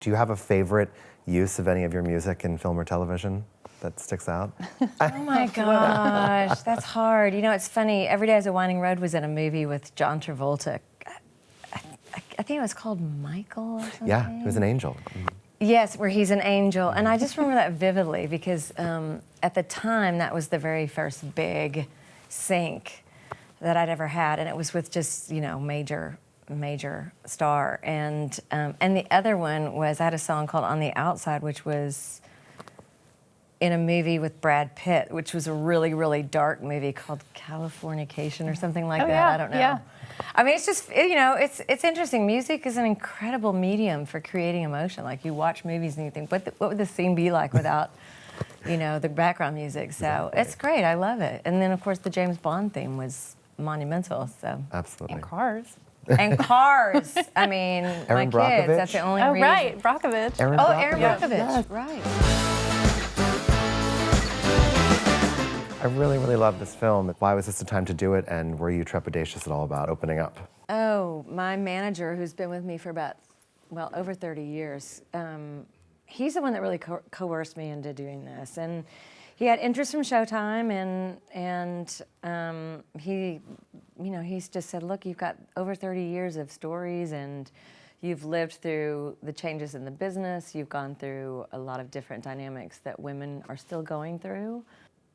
Do you have a favorite use of any of your music in film or television that sticks out? Oh my gosh, that's hard. You know, it's funny. Every Day is a Winding Road was in a movie with John Travolta. I think it was called Michael or something. Yeah, he was an angel. Yes, where he's an angel. And I just remember that vividly because at the time, that was the very first big sync that I'd ever had. And it was with just, you know, major star. And the other one was, I had a song called On the Outside, which was in a movie with Brad Pitt, which was a really, really dark movie called Californication or something like that. Yeah, I don't know. yeah. I mean, it's just, you know, it's interesting. Music is an incredible medium for creating emotion. Like, you watch movies and you think, what would this scene be like without, you know, the background music? So Exactly. it's great. I love it. And then, of course, the James Bond theme was monumental. So. Absolutely. And Cars. And Cars. I mean, my kids. Brockovich. That's the only Oh, reason. right, Brockovich. Aaron Aaron Brockovich. Brockovich. Yes. Right. I really, really love this film. Why was this the time to do it, and were you trepidatious at all about opening up? Oh, my manager, who's been with me for about, well, over 30 years, he's the one that really coerced me into doing this. And he had interest from Showtime, and he, you know, he's just said, look, you've got over 30 years of stories, and you've lived through the changes in the business. You've gone through a lot of different dynamics that women are still going through.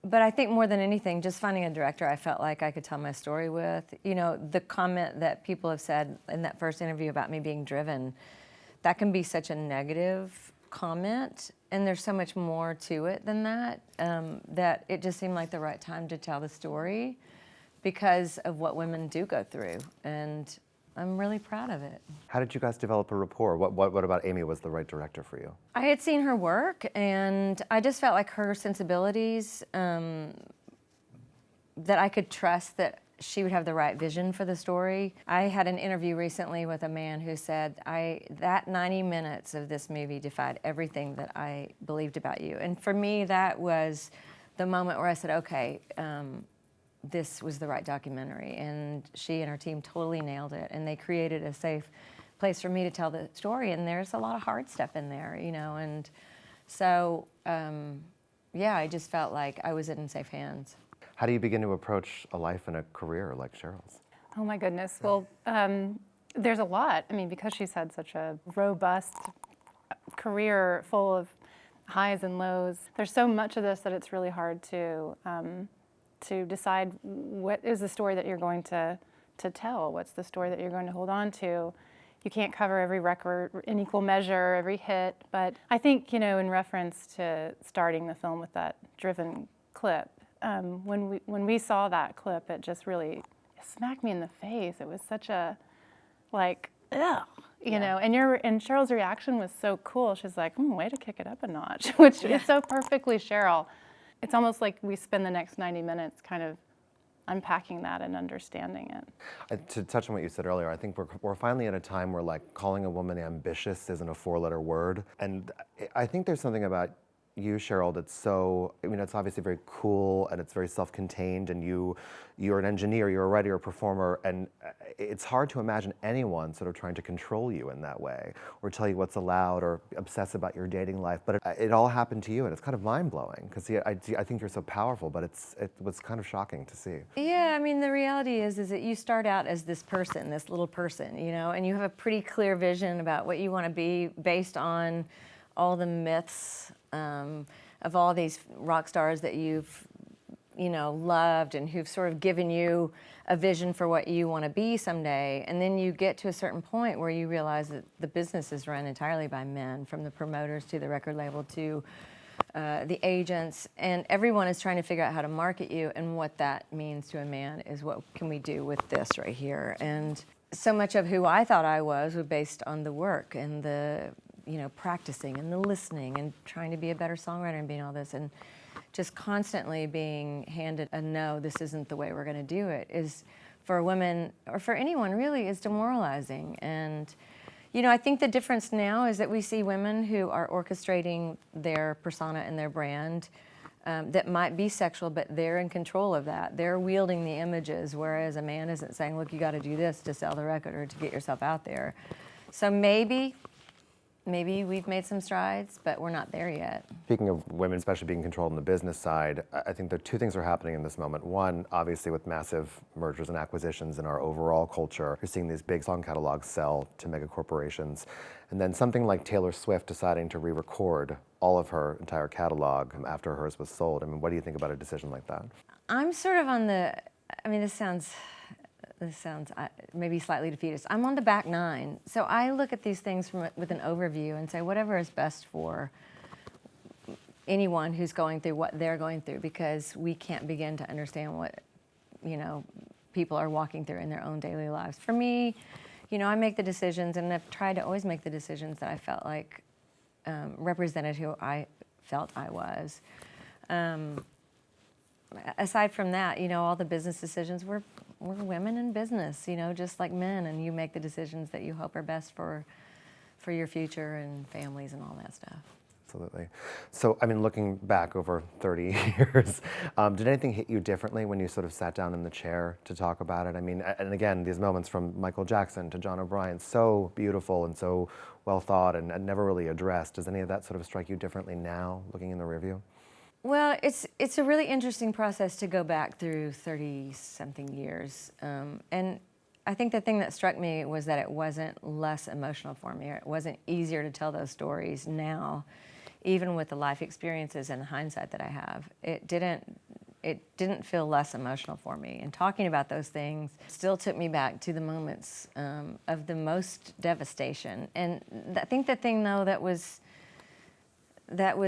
But I think more than anything, just finding a director I felt like I could tell my story with. You know, the comment that people have said in that first interview about me being driven, that can be such a negative comment, and there's so much more to it than that, that it just seemed like the right time to tell the story because of what women do go through, and I'm really proud of it. How did you guys develop a rapport? What about Amy was the right director for you? I had seen her work, and I just felt like her sensibilities, that I could trust that she would have the right vision for the story. I had an interview recently with a man who said, that 90 minutes of this movie defied everything that I believed about you. And for me, that was the moment where I said, okay, this was the right documentary, and she and her team totally nailed it, and they created a safe place for me to tell the story, and there's a lot of hard stuff in there, you know, and so, yeah, I just felt like I was in safe hands. How do you begin to approach a life and a career like Sheryl's? Oh my goodness. Well, there's a lot. I mean, because she's had such a robust career full of highs and lows, there's so much of this that it's really hard to decide what is the story that you're going to tell, what's the story that you're going to hold on to. You can't cover every record in equal measure, every hit, but I think, you know, in reference to starting the film with that driven clip, when we saw that clip, it just really smacked me in the face. It was such a, like, ugh, you know, and Sheryl's reaction was so cool. She's like, way to kick it up a notch, which is so perfectly Sheryl. It's almost like we spend the next 90 minutes kind of unpacking that and understanding it. To touch on what you said earlier, I think we're finally at a time where, like, calling a woman ambitious isn't a four-letter word. And I think there's something about you, Sheryl, that's so, I mean, it's obviously very cool and it's very self-contained, and you're an engineer, you're a writer, you're a performer, and it's hard to imagine anyone sort of trying to control you in that way or tell you what's allowed or obsess about your dating life. But it all happened to you, and it's kind of mind-blowing because I think you're so powerful, but it was kind of shocking to see. Yeah, I mean, the reality is that you start out as this person, this little person, you know, and you have a pretty clear vision about what you want to be based on all the myths of all these rock stars that you've, you know, loved and who've sort of given you a vision for what you want to be someday. And then you get to a certain point where you realize that the business is run entirely by men, from the promoters to the record label to the agents, and everyone is trying to figure out how to market you, and what that means to a man is what can we do with this right here. And so much of who I thought I was based on the work and the, you know, practicing and the listening and trying to be a better songwriter and being all this, and just constantly being handed a no, this isn't the way we're going to do it, is for a woman, or for anyone really, is demoralizing. And, you know, I think the difference now is that we see women who are orchestrating their persona and their brand that might be sexual, but they're in control of that. They're wielding the images, whereas a man isn't saying, look, you got to do this to sell the record or to get yourself out there. So maybe maybe we've made some strides, but we're not there yet. Speaking of women, especially being controlled on the business side, I think there are two things are happening in this moment. One, obviously with massive mergers and acquisitions in our overall culture, you're seeing these big song catalogs sell to mega corporations. And then something like Taylor Swift deciding to re-record all of her entire catalog after hers was sold. I mean, what do you think about a decision like that? I'm sort of on the, I mean, this sounds maybe slightly defeatist. I'm on the back nine. So I look at these things with an overview and say whatever is best for anyone who's going through what they're going through, because we can't begin to understand what, people are walking through in their own daily lives. For me, I make the decisions, and I've tried to always make the decisions that I felt like represented who I felt I was. Aside from that, all the business decisions, we're women in business, just like men, and you make the decisions that you hope are best for your future and families and all that stuff. Absolutely. So, I mean, looking back over 30 years, did anything hit you differently when you sort of sat down in the chair to talk about it? I mean, and again, these moments from Michael Jackson to John O'Brien, so beautiful and so well thought and never really addressed. Does any of that sort of strike you differently now, looking in the rearview? Well, it's a really interesting process to go back through 30-something years. And I think the thing that struck me was that it wasn't less emotional for me, or it wasn't easier to tell those stories now, even with the life experiences and the hindsight that I have. It didn't feel less emotional for me. And talking about those things still took me back to the moments of the most devastation. And I think the thing, though, that was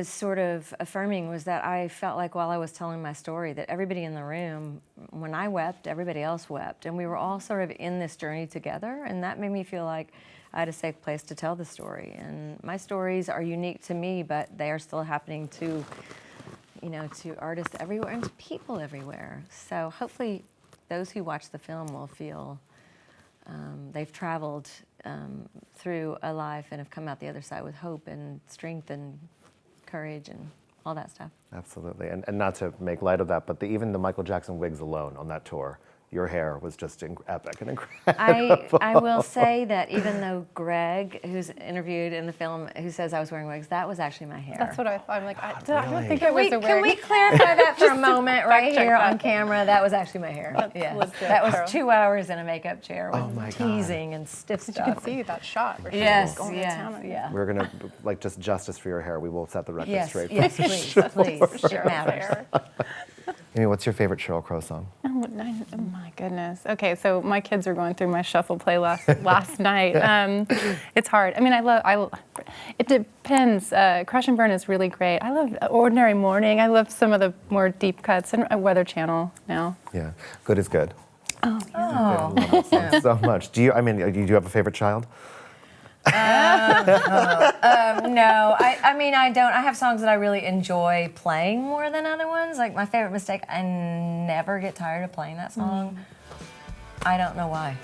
sort of affirming was that I felt like while I was telling my story that everybody in the room, when I wept, everybody else wept. And we were all sort of in this journey together, and that made me feel like I had a safe place to tell the story. And my stories are unique to me, but they are still happening to, to artists everywhere and to people everywhere. So hopefully those who watch the film will feel they've traveled through a life and have come out the other side with hope and strength and courage and all that stuff. Absolutely. And not to make light of that, but even the Michael Jackson wigs alone on that tour, your hair was just epic and incredible. I will say that even though Greg, who's interviewed in the film, who says I was wearing wigs, that was actually my hair. That's what I thought. I'm like, I don't really? think it was a wig. Can we clarify that for a moment right check here that. on camera? That was actually my hair. That was 2 hours in a makeup chair with my God. teasing and stiff stuff. You can see that shot. Where she Yes, was going to town on you. yeah. We're going to, just justice for your hair. We will set the record Yes, straight. yes, please, please. It matters. Amy, what's your favorite Sheryl Crow song? Oh my goodness. Okay, so my kids are going through my shuffle playlist last night. It's hard. I mean, it depends. Crush and Burn is really great. I love Ordinary Morning. I love some of the more deep cuts, and Weather Channel now. Yeah, Good is Good. Oh, yeah. I love that song so much. Do you have a favorite child? No, I mean, I don't. I have songs that I really enjoy playing more than other ones. Like my favorite mistake, I never get tired of playing that song. I don't know why.